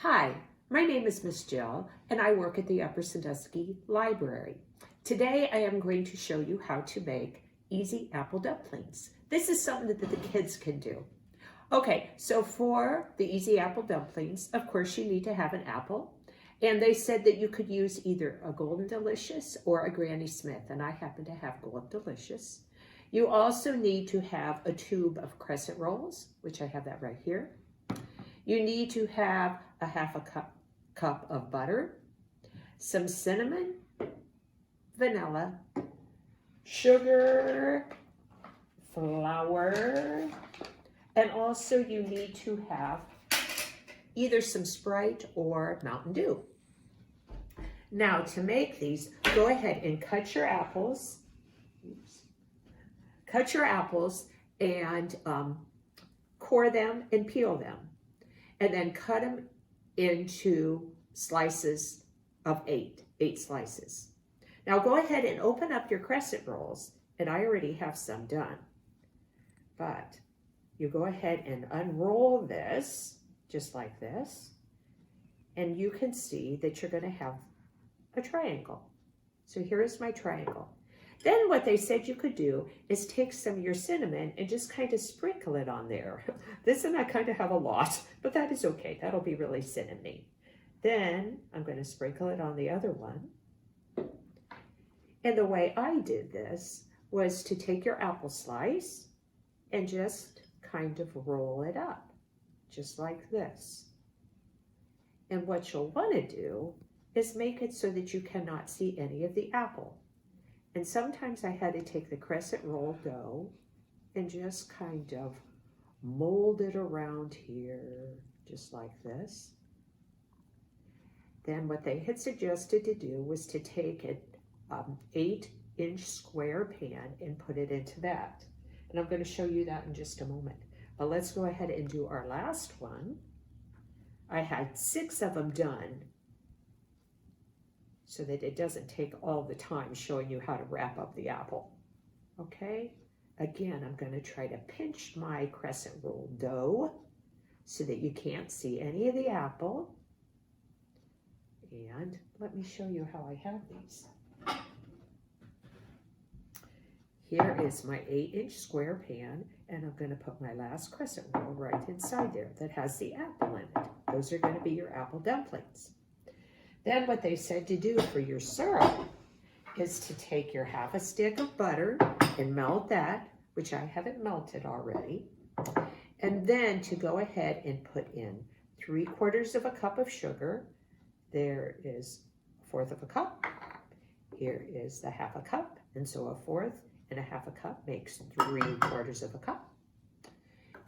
Hi, my name is Miss Jill and I work at the Upper Sandusky Library. Today I am going to show you how to make easy apple dumplings. This is something that the kids can do. Okay, so for the easy apple dumplings, of course you need to have an apple. And they said that you could use either a Golden Delicious or a Granny Smith, and I happen to have Golden Delicious. You also need to have a tube of crescent rolls, which I have that right here. You need to have a half a cup of butter, some cinnamon, vanilla, sugar, flour, and also you need to have either some Sprite or Mountain Dew. Now to make these, go ahead and cut your apples. Cut your apples and core them and peel them. And then cut them into slices of eight slices. Now go ahead and open up your crescent rolls, and I already have some done. But you go ahead and unroll this, just like this, and you can see that you're gonna have a triangle. So here is my triangle. Then what they said you could do is take some of your cinnamon and just kind of sprinkle it on there. This and I kind of have a lot, but that is okay. That'll be really cinnamony. Then I'm going to sprinkle it on the other one. And the way I did this was to take your apple slice and just kind of roll it up, just like this. And what you'll want to do is make it so that you cannot see any of the apple. And sometimes I had to take the crescent roll dough and just kind of mold it around here, just like this. Then what they had suggested to do was to take an 8-inch square pan and put it into that. And I'm going to show you that in just a moment. But let's go ahead and do our last one. I had 6 of them done, so that it doesn't take all the time showing you how to wrap up the apple. Okay, again, I'm going to try to pinch my crescent roll dough so that you can't see any of the apple. And let me show you how I have these. Here is my 8-inch square pan, and I'm going to put my last crescent roll right inside there that has the apple in it. Those are going to be your apple dumplings. Then what they said to do for your syrup is to take your half a stick of butter and melt that, which I haven't melted already. And then to go ahead and put in 3/4 of a cup of sugar. There is 1/4 of a cup. Here is the half a cup. And so 1/4 and a half a cup makes 3/4 of a cup.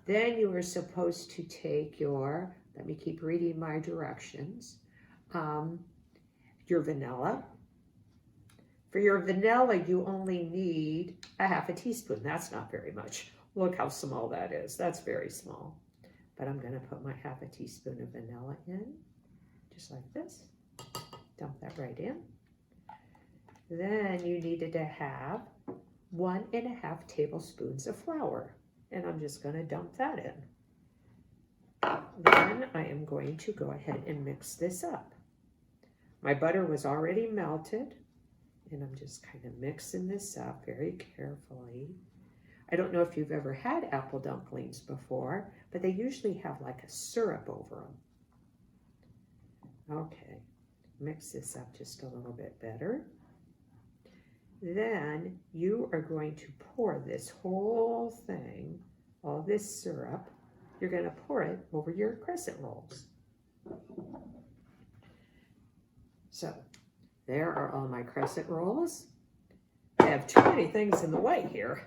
Then you are supposed to take your, let me keep reading my directions, your vanilla. For your vanilla, you only need a half a teaspoon. That's not very much. Look how small that is. That's very small. But I'm going to put my half a teaspoon of vanilla in, just like this. Dump that right in. Then you needed to have 1½ tablespoons of flour. And I'm just going to dump that in. Then I am going to go ahead and mix this up. My butter was already melted, and I'm just kind of mixing this up very carefully. I don't know if you've ever had apple dumplings before, but they usually have like a syrup over them. Okay, mix this up just a little bit better. Then you are going to pour this whole thing, all this syrup, you're going to pour it over your crescent rolls. So there are all my crescent rolls. I have too many things in the way here.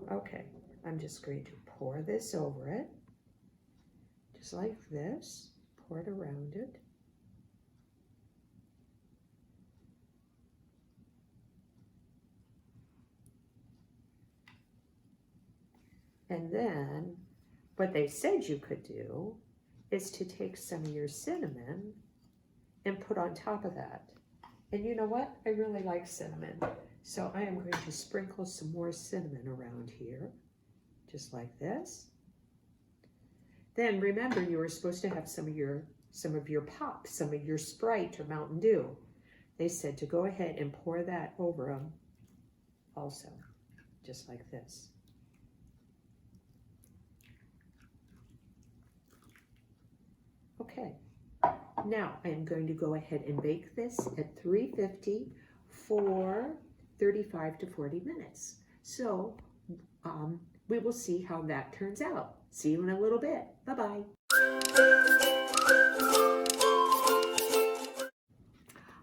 Okay, I'm just going to pour this over it, just like this. Pour it around it. And then what they said you could do is to take some of your cinnamon and put on top of that. And you know what? I really like cinnamon. So I am going to sprinkle some more cinnamon around here, just like this. Then remember, you were supposed to have some of your some of your pop, some of your Sprite or Mountain Dew. They said to go ahead and pour that over them also, just like this. Okay, now I am going to go ahead and bake this at 350 for 35 to 40 minutes. So we will see how that turns out. See you in a little bit. Bye-bye.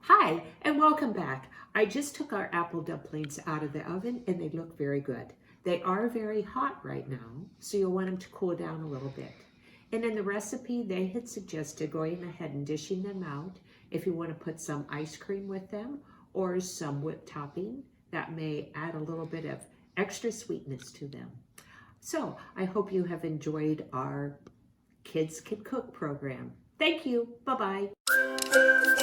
Hi, and welcome back. I just took our apple dumplings out of the oven and they look very good. They are very hot right now, so you'll want them to cool down a little bit. And in the recipe, they had suggested going ahead and dishing them out if you want to put some ice cream with them or some whipped topping. That may add a little bit of extra sweetness to them. So I hope you have enjoyed our Kids Can Cook program. Thank you. Bye-bye.